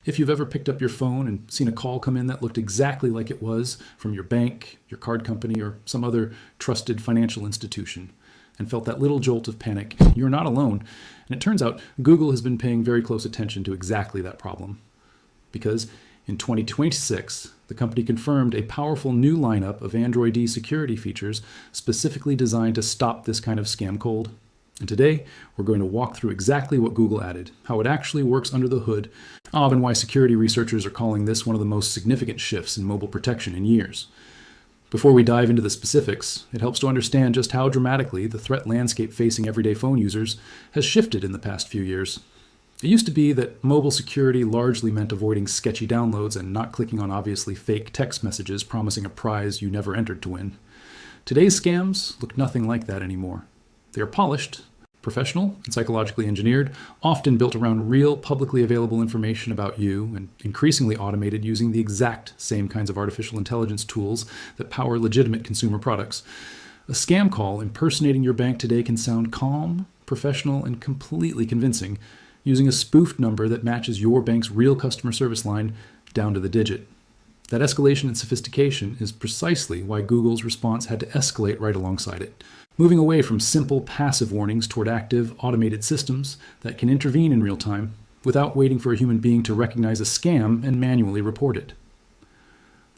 If you've ever picked up your phone and seen a call come in that looked exactly like it was from your bank, your card company, or some other trusted financial institution, and felt that little jolt of panic, you're not alone. And it turns out Google has been paying very close attention to exactly that problem. Because in 2026, the company confirmed a powerful new lineup of Android D security features specifically designed to stop this kind of scam cold. And today, we're going to walk through exactly what Google added, how it actually works under the hood, and why security researchers are calling this one of the most significant shifts in mobile protection in years. Before we dive into the specifics, it helps to understand just how dramatically the threat landscape facing everyday phone users has shifted in the past few years. It used to be that mobile security largely meant avoiding sketchy downloads and not clicking on obviously fake text messages promising a prize you never entered to win. Today's scams look nothing like that anymore. They are polished, professional, and psychologically engineered, often built around real publicly available information about you and increasingly automated using the exact same kinds of artificial intelligence tools that power legitimate consumer products. A scam call impersonating your bank today can sound calm, professional, and completely convincing, using a spoofed number that matches your bank's real customer service line down to the digit. That escalation in sophistication is precisely why Google's response had to escalate right alongside it, moving away from simple passive warnings toward active, automated systems that can intervene in real time without waiting for a human being to recognize a scam and manually report it.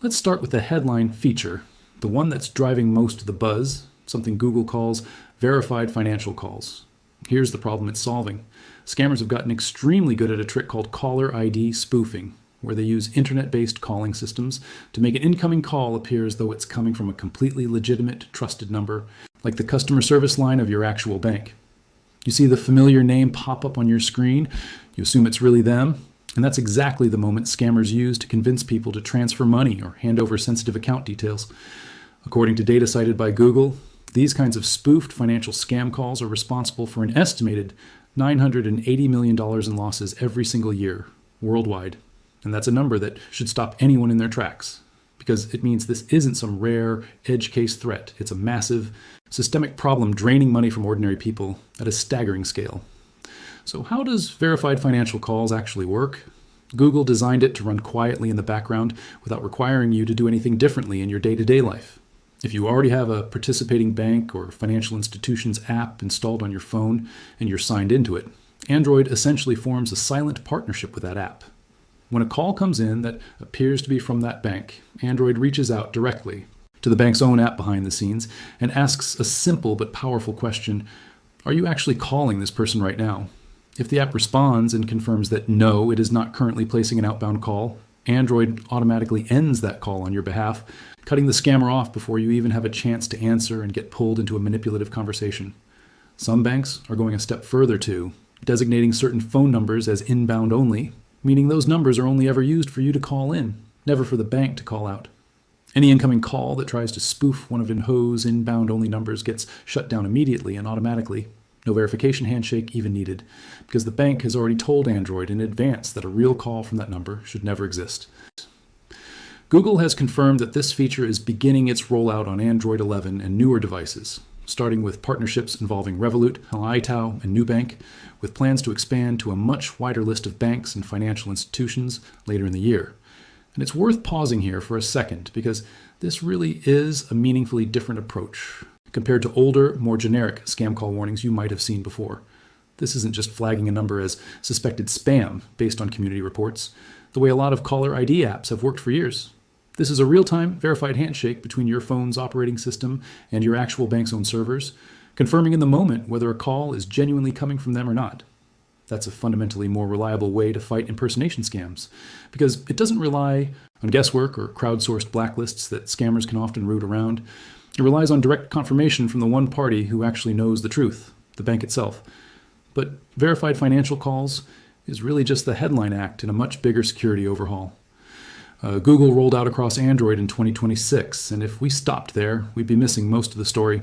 Let's start with the headline feature, the one that's driving most of the buzz, something Google calls verified financial calls. Here's the problem it's solving. Scammers have gotten extremely good at a trick called caller ID spoofing, where they use internet-based calling systems to make an incoming call appear as though it's coming from a completely legitimate, trusted number, like the customer service line of your actual bank. You see the familiar name pop up on your screen, you assume it's really them, and that's exactly the moment scammers use to convince people to transfer money or hand over sensitive account details. According to data cited by Google, these kinds of spoofed financial scam calls are responsible for an estimated $980 million in losses every single year, worldwide. And that's a number that should stop anyone in their tracks, because it means this isn't some rare edge case threat. It's a massive, systemic problem draining money from ordinary people at a staggering scale. So how does verified financial calls actually work? Google designed it to run quietly in the background without requiring you to do anything differently in your day-to-day life. If you already have a participating bank or financial institution's app installed on your phone and you're signed into it, Android essentially forms a silent partnership with that app. When a call comes in that appears to be from that bank, Android reaches out directly to the bank's own app behind the scenes and asks a simple but powerful question: are you actually calling this person right now? If the app responds and confirms that no, it is not currently placing an outbound call, Android automatically ends that call on your behalf, cutting the scammer off before you even have a chance to answer and get pulled into a manipulative conversation. Some banks are going a step further too, designating certain phone numbers as inbound only, meaning those numbers are only ever used for you to call in, never for the bank to call out. Any incoming call that tries to spoof one of InHo's inbound-only numbers gets shut down immediately and automatically. No verification handshake even needed, because the bank has already told Android in advance that a real call from that number should never exist. Google has confirmed that this feature is beginning its rollout on Android 11 and newer devices, starting with partnerships involving Revolut, Itaú, and Nubank, with plans to expand to a much wider list of banks and financial institutions later in the year. And it's worth pausing here for a second, because this really is a meaningfully different approach compared to older, more generic scam call warnings you might have seen before. This isn't just flagging a number as suspected spam based on community reports, the way a lot of caller ID apps have worked for years. This is a real-time, verified handshake between your phone's operating system and your actual bank's own servers, confirming in the moment whether a call is genuinely coming from them or not. That's a fundamentally more reliable way to fight impersonation scams, because it doesn't rely on guesswork or crowdsourced blacklists that scammers can often route around. It relies on direct confirmation from the one party who actually knows the truth, the bank itself. But verified financial calls is really just the headline act in a much bigger security overhaul. Google rolled out across Android in 2026, and if we stopped there, we'd be missing most of the story.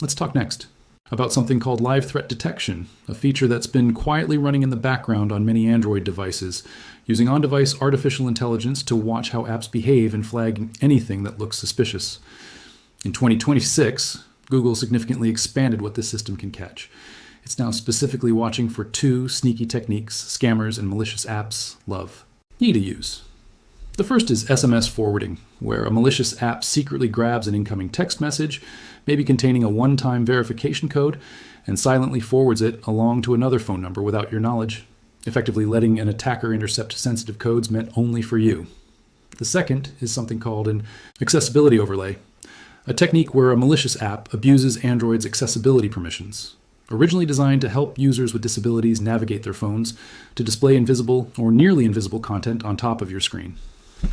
Let's talk next about something called live threat detection, a feature that's been quietly running in the background on many Android devices, using on-device artificial intelligence to watch how apps behave and flag anything that looks suspicious. In 2026, Google significantly expanded what this system can catch. It's now specifically watching for two sneaky techniques scammers and malicious apps love: to use. The first is SMS forwarding, where a malicious app secretly grabs an incoming text message, maybe containing a one-time verification code, and silently forwards it along to another phone number without your knowledge, effectively letting an attacker intercept sensitive codes meant only for you. The second is something called an accessibility overlay, a technique where a malicious app abuses Android's accessibility permissions. Originally designed to help users with disabilities navigate their phones, to display invisible or nearly invisible content on top of your screen.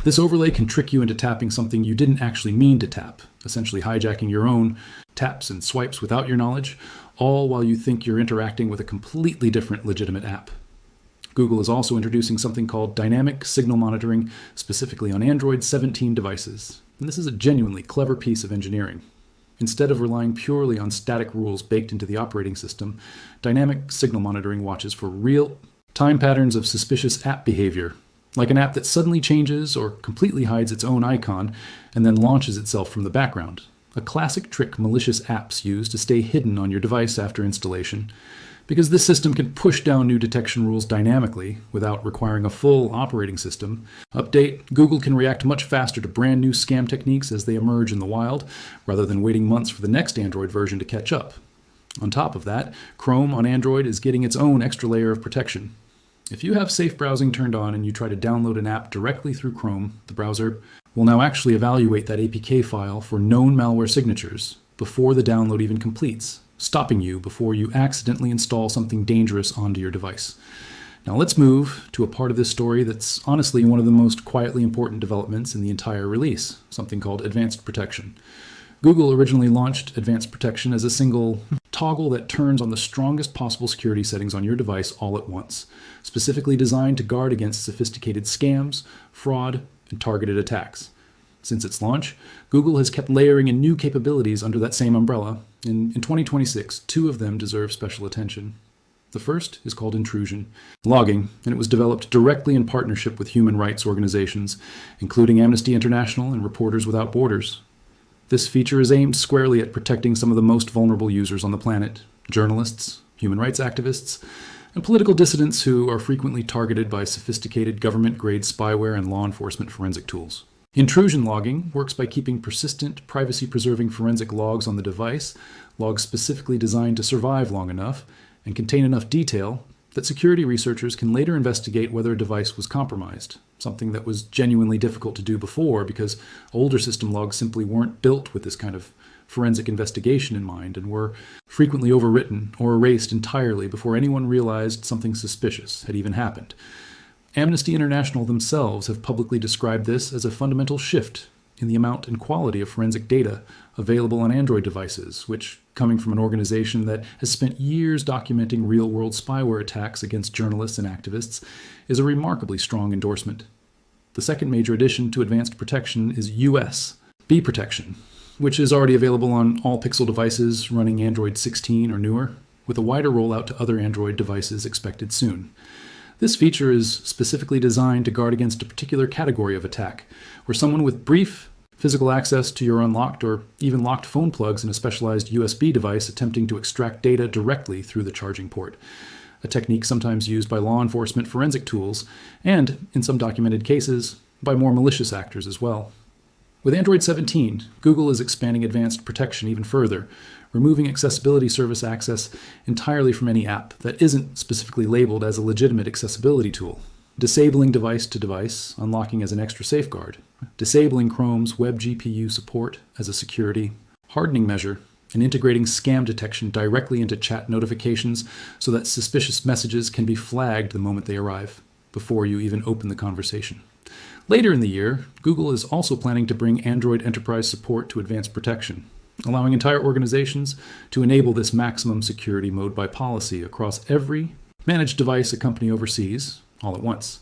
This overlay can trick you into tapping something you didn't actually mean to tap, essentially hijacking your own taps and swipes without your knowledge, all while you think you're interacting with a completely different legitimate app. Google is also introducing something called dynamic signal monitoring, specifically on Android 17 devices. And this is a genuinely clever piece of engineering. Instead of relying purely on static rules baked into the operating system, dynamic signal monitoring watches for real time patterns of suspicious app behavior, like an app that suddenly changes or completely hides its own icon and then launches itself from the background. A classic trick malicious apps use to stay hidden on your device after installation, because this system can push down new detection rules dynamically without requiring a full operating system update. Google can react much faster to brand new scam techniques as they emerge in the wild, rather than waiting months for the next Android version to catch up. On top of that, Chrome on Android is getting its own extra layer of protection. If you have safe browsing turned on and you try to download an app directly through Chrome, the browser will now actually evaluate that APK file for known malware signatures before the download even completes, stopping you before you accidentally install something dangerous onto your device. Now let's move to a part of this story that's honestly one of the most quietly important developments in the entire release, something called advanced protection. Google originally launched advanced protection as a single toggle that turns on the strongest possible security settings on your device all at once, specifically designed to guard against sophisticated scams, fraud, and targeted attacks. Since its launch, Google has kept layering in new capabilities under that same umbrella. In 2026, two of them deserve special attention. The first is called Intrusion Logging, and it was developed directly in partnership with human rights organizations, including Amnesty International and Reporters Without Borders. This feature is aimed squarely at protecting some of the most vulnerable users on the planet: journalists, human rights activists, and political dissidents who are frequently targeted by sophisticated government-grade spyware and law enforcement forensic tools. Intrusion logging works by keeping persistent, privacy-preserving forensic logs on the device, logs specifically designed to survive long enough and contain enough detail that security researchers can later investigate whether a device was compromised, something that was genuinely difficult to do before because older system logs simply weren't built with this kind of forensic investigation in mind and were frequently overwritten or erased entirely before anyone realized something suspicious had even happened. Amnesty International themselves have publicly described this as a fundamental shift in the amount and quality of forensic data available on Android devices, which, coming from an organization that has spent years documenting real-world spyware attacks against journalists and activists, is a remarkably strong endorsement. The second major addition to advanced protection is USB protection, which is already available on all Pixel devices running Android 16 or newer, with a wider rollout to other Android devices expected soon. This feature is specifically designed to guard against a particular category of attack, where someone with brief physical access to your unlocked or even locked phone plugs in a specialized USB device attempting to extract data directly through the charging port, a technique sometimes used by law enforcement forensic tools, and, in some documented cases, by more malicious actors as well. With Android 17, Google is expanding advanced protection even further, removing accessibility service access entirely from any app that isn't specifically labeled as a legitimate accessibility tool, disabling device-to-device unlocking as an extra safeguard, disabling Chrome's web GPU support as a security hardening measure, and integrating scam detection directly into chat notifications so that suspicious messages can be flagged the moment they arrive, before you even open the conversation. Later in the year, Google is also planning to bring Android enterprise support to advanced protection, allowing entire organizations to enable this maximum security mode by policy across every managed device a company oversees, all at once.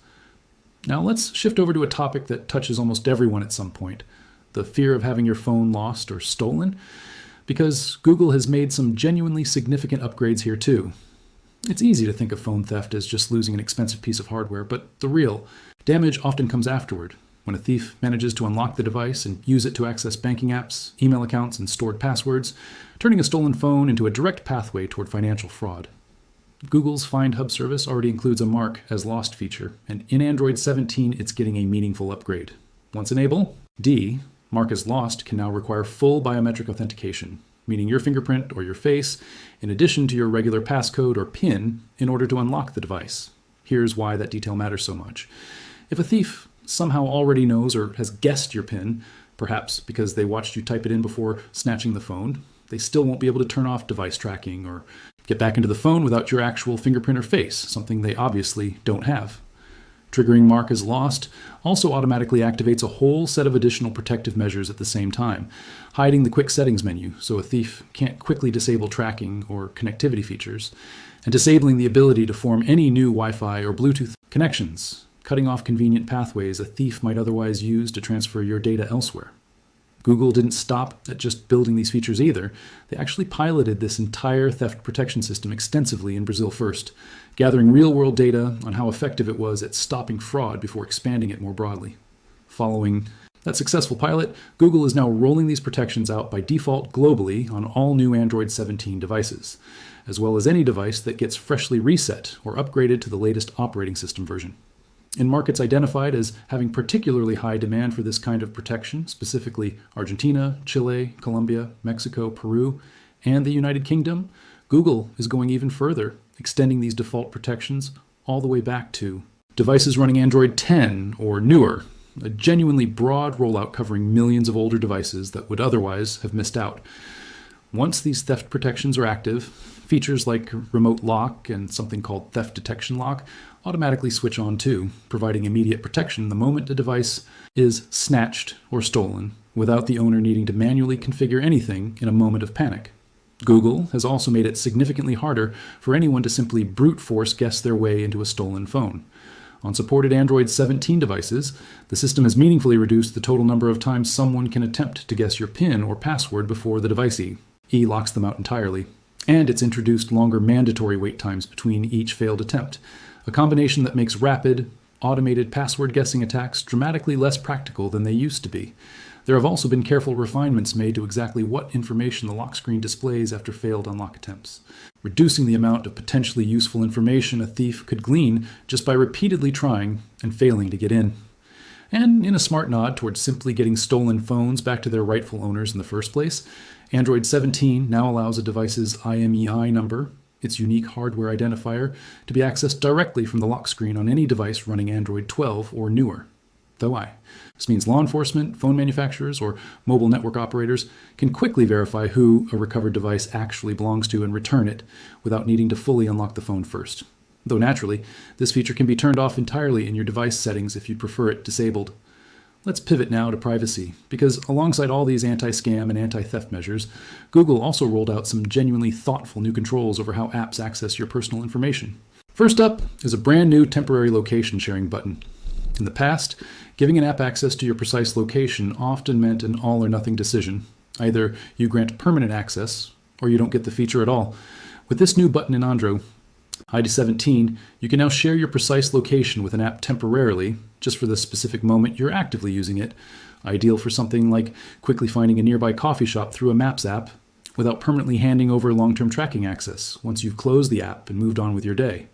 Now let's shift over to a topic that touches almost everyone at some point: the fear of having your phone lost or stolen, because Google has made some genuinely significant upgrades here too. It's easy to think of phone theft as just losing an expensive piece of hardware, but the real damage often comes afterward, when a thief manages to unlock the device and use it to access banking apps, email accounts, and stored passwords, turning a stolen phone into a direct pathway toward financial fraud. Google's Find Hub service already includes a mark as lost feature, and in Android 17, it's getting a meaningful upgrade. Once enabled, D, mark as lost, can now require full biometric authentication, meaning your fingerprint or your face, in addition to your regular passcode or PIN, in order to unlock the device. Here's why that detail matters so much. If a thief somehow already knows or has guessed your PIN, perhaps because they watched you type it in before snatching the phone, they still won't be able to turn off device tracking or get back into the phone without your actual fingerprint or face, something they obviously don't have. Triggering mark as lost also automatically activates a whole set of additional protective measures at the same time, hiding the quick settings menu so a thief can't quickly disable tracking or connectivity features, and disabling the ability to form any new Wi-Fi or Bluetooth connections, cutting off convenient pathways a thief might otherwise use to transfer your data elsewhere. Google didn't stop at just building these features either. They actually piloted this entire theft protection system extensively in Brazil first, gathering real-world data on how effective it was at stopping fraud before expanding it more broadly. Following that successful pilot, Google is now rolling these protections out by default globally on all new Android 17 devices, as well as any device that gets freshly reset or upgraded to the latest operating system version. In markets identified as having particularly high demand for this kind of protection, specifically Argentina, Chile, Colombia, Mexico, Peru, and the United Kingdom, Google is going even further, extending these default protections all the way back to devices running Android 10 or newer, a genuinely broad rollout covering millions of older devices that would otherwise have missed out. Once these theft protections are active, features like remote lock and something called theft detection lock automatically switch on too, providing immediate protection the moment a device is snatched or stolen, without the owner needing to manually configure anything in a moment of panic. Google has also made it significantly harder for anyone to simply brute force guess their way into a stolen phone. On supported Android 17 devices, the system has meaningfully reduced the total number of times someone can attempt to guess your PIN or password before the device E locks them out entirely. And it's introduced longer mandatory wait times between each failed attempt, a combination that makes rapid, automated password guessing attacks dramatically less practical than they used to be. There have also been careful refinements made to exactly what information the lock screen displays after failed unlock attempts, reducing the amount of potentially useful information a thief could glean just by repeatedly trying and failing to get in. And in a smart nod towards simply getting stolen phones back to their rightful owners in the first place, Android 17 now allows a device's IMEI number, its unique hardware identifier, to be accessed directly from the lock screen on any device running Android 12 or newer. This means law enforcement, phone manufacturers, or mobile network operators can quickly verify who a recovered device actually belongs to and return it without needing to fully unlock the phone first. Though naturally, this feature can be turned off entirely in your device settings if you'd prefer it disabled. Let's pivot now to privacy, because alongside all these anti-scam and anti-theft measures, Google also rolled out some genuinely thoughtful new controls over how apps access your personal information. First up is a brand new temporary location sharing button. In the past, giving an app access to your precise location often meant an all-or-nothing decision. Either you grant permanent access, or you don't get the feature at all. With this new button in Android ID 17, you can now share your precise location with an app temporarily, just for the specific moment you're actively using it, ideal for something like quickly finding a nearby coffee shop through a Maps app, without permanently handing over long-term tracking access once you've closed the app and moved on with your day.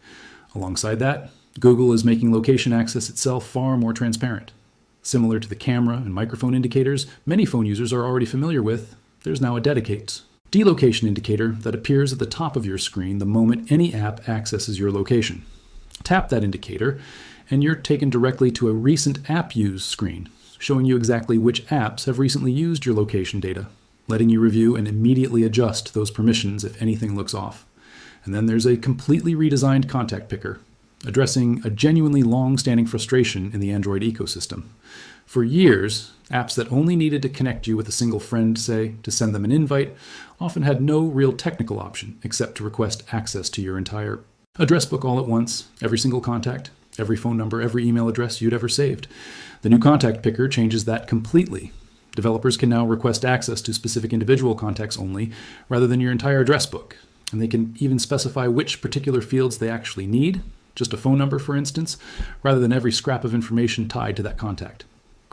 Alongside that, Google is making location access itself far more transparent. Similar to the camera and microphone indicators many phone users are already familiar with, there's now a dedicated delocation indicator that appears at the top of your screen the moment any app accesses your location. Tap that indicator, and you're taken directly to a recent app used screen, showing you exactly which apps have recently used your location data, letting you review and immediately adjust those permissions if anything looks off. And then there's a completely redesigned contact picker, addressing a genuinely long-standing frustration in the Android ecosystem. For years, apps that only needed to connect you with a single friend, say, to send them an invite, often had no real technical option except to request access to your entire address book all at once, every single contact, every phone number, every email address you'd ever saved. The new contact picker changes that completely. Developers can now request access to specific individual contacts only, rather than your entire address book. And they can even specify which particular fields they actually need, just a phone number, for instance, rather than every scrap of information tied to that contact.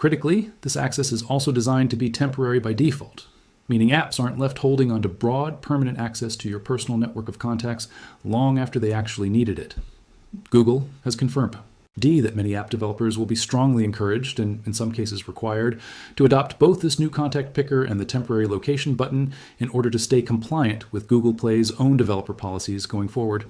Critically, this access is also designed to be temporary by default, meaning apps aren't left holding onto broad, permanent access to your personal network of contacts long after they actually needed it. Google has confirmed. D, that many app developers will be strongly encouraged, and in some cases required, to adopt both this new contact picker and the temporary location button in order to stay compliant with Google Play's own developer policies going forward.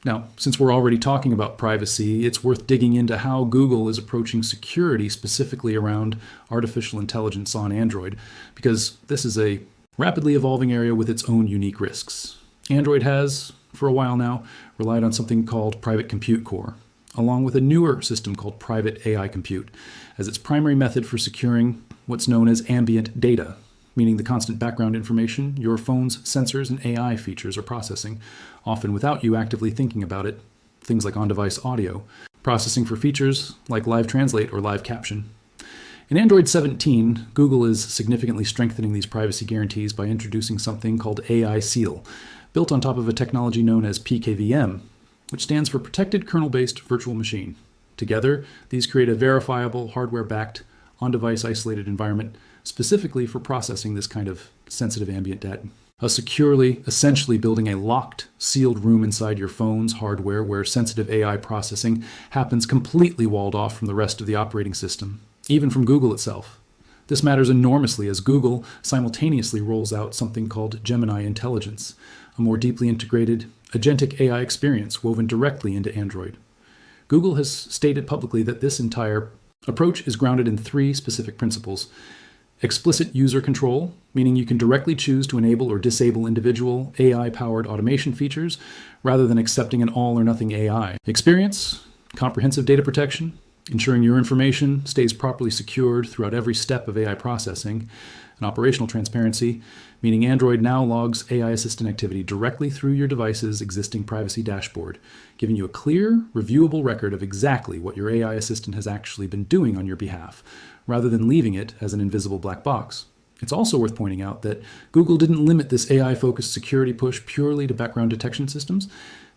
Now, since we're already talking about privacy, it's worth digging into how Google is approaching security specifically around artificial intelligence on Android, because this is a rapidly evolving area with its own unique risks. Android has, for a while now, relied on something called Private Compute Core, along with a newer system called Private AI Compute, as its primary method for securing what's known as ambient data, meaning the constant background information your phone's sensors and AI features are processing, often without you actively thinking about it, things like on-device audio, processing for features like live translate or live caption. In Android 17, Google is significantly strengthening these privacy guarantees by introducing something called AI Seal, built on top of a technology known as PKVM, which stands for Protected Kernel-Based Virtual Machine. Together, these create a verifiable, hardware-backed, on-device isolated environment specifically for processing this kind of sensitive ambient data. Essentially building a locked, sealed room inside your phone's hardware where sensitive AI processing happens completely walled off from the rest of the operating system, even from Google itself. This matters enormously as Google simultaneously rolls out something called Gemini Intelligence, a more deeply integrated, agentic AI experience woven directly into Android. Google has stated publicly that this entire approach is grounded in three specific principles. Explicit user control, meaning you can directly choose to enable or disable individual AI-powered automation features rather than accepting an all-or-nothing AI. Experience, comprehensive data protection, ensuring your information stays properly secured throughout every step of AI processing, and operational transparency, meaning Android now logs AI assistant activity directly through your device's existing privacy dashboard, giving you a clear, reviewable record of exactly what your AI assistant has actually been doing on your behalf, rather than leaving it as an invisible black box. It's also worth pointing out that Google didn't limit this AI-focused security push purely to background detection systems.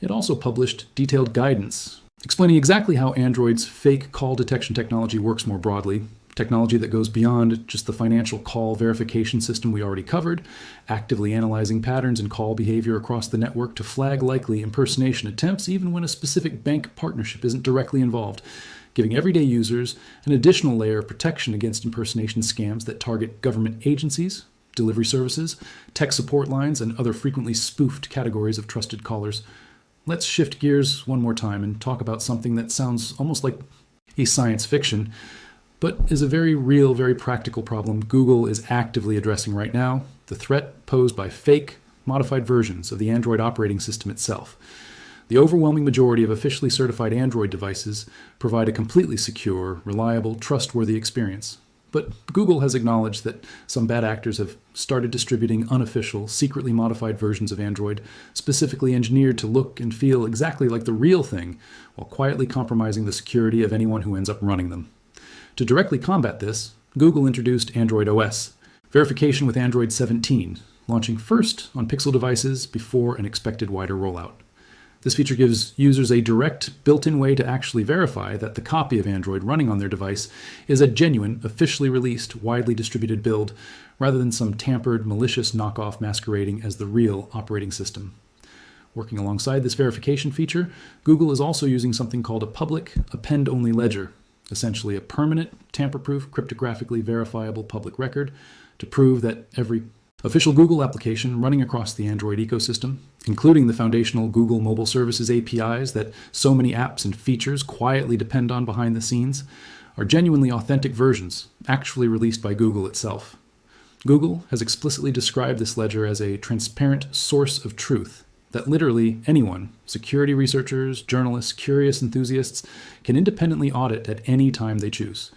It also published detailed guidance explaining exactly how Android's fake call detection technology works more broadly, technology that goes beyond just the financial call verification system we already covered, actively analyzing patterns in call behavior across the network to flag likely impersonation attempts even when a specific bank partnership isn't directly involved, giving everyday users an additional layer of protection against impersonation scams that target government agencies, delivery services, tech support lines, and other frequently spoofed categories of trusted callers. Let's shift gears one more time and talk about something that sounds almost like a science fiction, but is a very real, very practical problem Google is actively addressing right now: the threat posed by fake, modified versions of the Android operating system itself. The overwhelming majority of officially certified Android devices provide a completely secure, reliable, trustworthy experience. But Google has acknowledged that some bad actors have started distributing unofficial, secretly modified versions of Android, specifically engineered to look and feel exactly like the real thing, while quietly compromising the security of anyone who ends up running them. To directly combat this, Google introduced Android OS, verification with Android 17, launching first on Pixel devices before an expected wider rollout. This feature gives users a direct, built-in way to actually verify that the copy of Android running on their device is a genuine, officially released, widely distributed build, rather than some tampered, malicious knockoff masquerading as the real operating system. Working alongside this verification feature, Google is also using something called a public append-only ledger, essentially a permanent, tamper-proof, cryptographically verifiable public record to prove that every official Google application running across the Android ecosystem, including the foundational Google Mobile Services APIs that so many apps and features quietly depend on behind the scenes, are genuinely authentic versions, actually released by Google itself. Google has explicitly described this ledger as a transparent source of truth that literally anyone, security researchers, journalists, curious enthusiasts, can independently audit at any time they choose.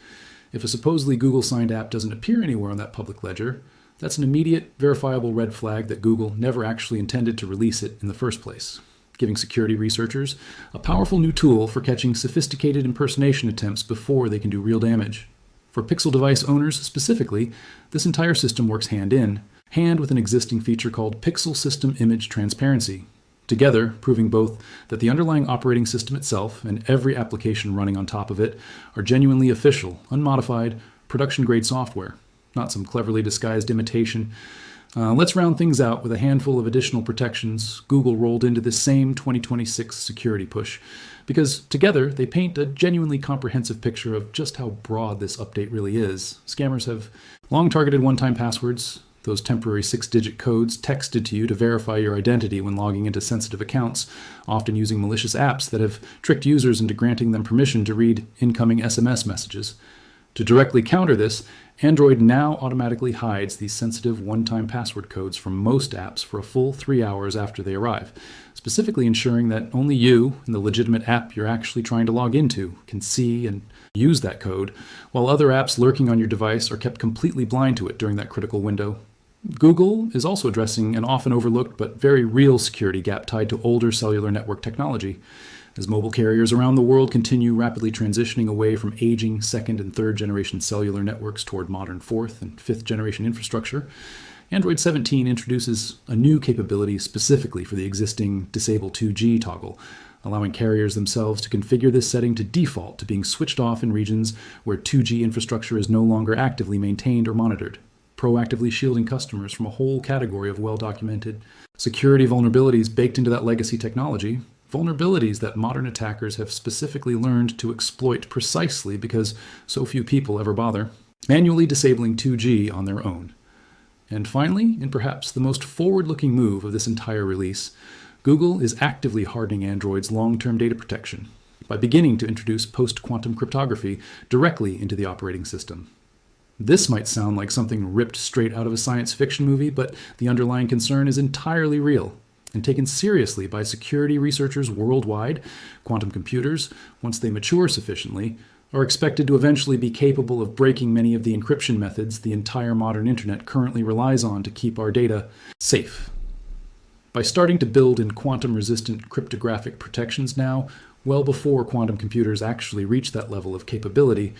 If a supposedly Google-signed app doesn't appear anywhere on that public ledger, that's an immediate, verifiable red flag that Google never actually intended to release it in the first place, giving security researchers a powerful new tool for catching sophisticated impersonation attempts before they can do real damage. For Pixel device owners specifically, this entire system works hand in hand with an existing feature called Pixel System Image Transparency, together proving both that the underlying operating system itself and every application running on top of it are genuinely official, unmodified, production-grade software, not some cleverly disguised imitation Let's round things out with a handful of additional protections Google rolled into this same 2026 security push, because together they paint a genuinely comprehensive picture of just how broad this update really is. Scammers have long targeted one-time passwords, those temporary 6-digit codes texted to you to verify your identity when logging into sensitive accounts, often using malicious apps that have tricked users into granting them permission to read incoming SMS messages. To directly counter this, Android now automatically hides these sensitive one-time password codes from most apps for a full 3 hours after they arrive, specifically ensuring that only you and the legitimate app you're actually trying to log into can see and use that code, while other apps lurking on your device are kept completely blind to it during that critical window. Google is also addressing an often overlooked but very real security gap tied to older cellular network technology. As mobile carriers around the world continue rapidly transitioning away from aging second and third generation cellular networks toward modern fourth and fifth generation infrastructure, Android 17 introduces a new capability specifically for the existing Disable 2G toggle, allowing carriers themselves to configure this setting to default to being switched off in regions where 2G infrastructure is no longer actively maintained or monitored, proactively shielding customers from a whole category of well-documented security vulnerabilities baked into that legacy technology, vulnerabilities that modern attackers have specifically learned to exploit precisely because so few people ever bother, manually disabling 2G on their own. And finally, in perhaps the most forward-looking move of this entire release, Google is actively hardening Android's long-term data protection by beginning to introduce post-quantum cryptography directly into the operating system. This might sound like something ripped straight out of a science fiction movie, but the underlying concern is entirely real and taken seriously by security researchers worldwide. Quantum computers, once they mature sufficiently, are expected to eventually be capable of breaking many of the encryption methods the entire modern internet currently relies on to keep our data safe. By starting to build in quantum-resistant cryptographic protections now, well before quantum computers actually reach that level of capability,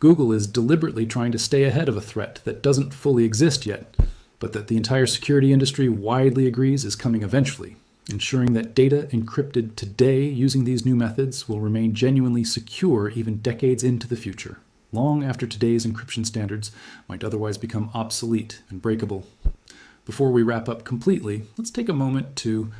Google is deliberately trying to stay ahead of a threat that doesn't fully exist yet, but that the entire security industry widely agrees is coming eventually, ensuring that data encrypted today using these new methods will remain genuinely secure even decades into the future, long after today's encryption standards might otherwise become obsolete and breakable. Before we wrap up completely, let's take a moment to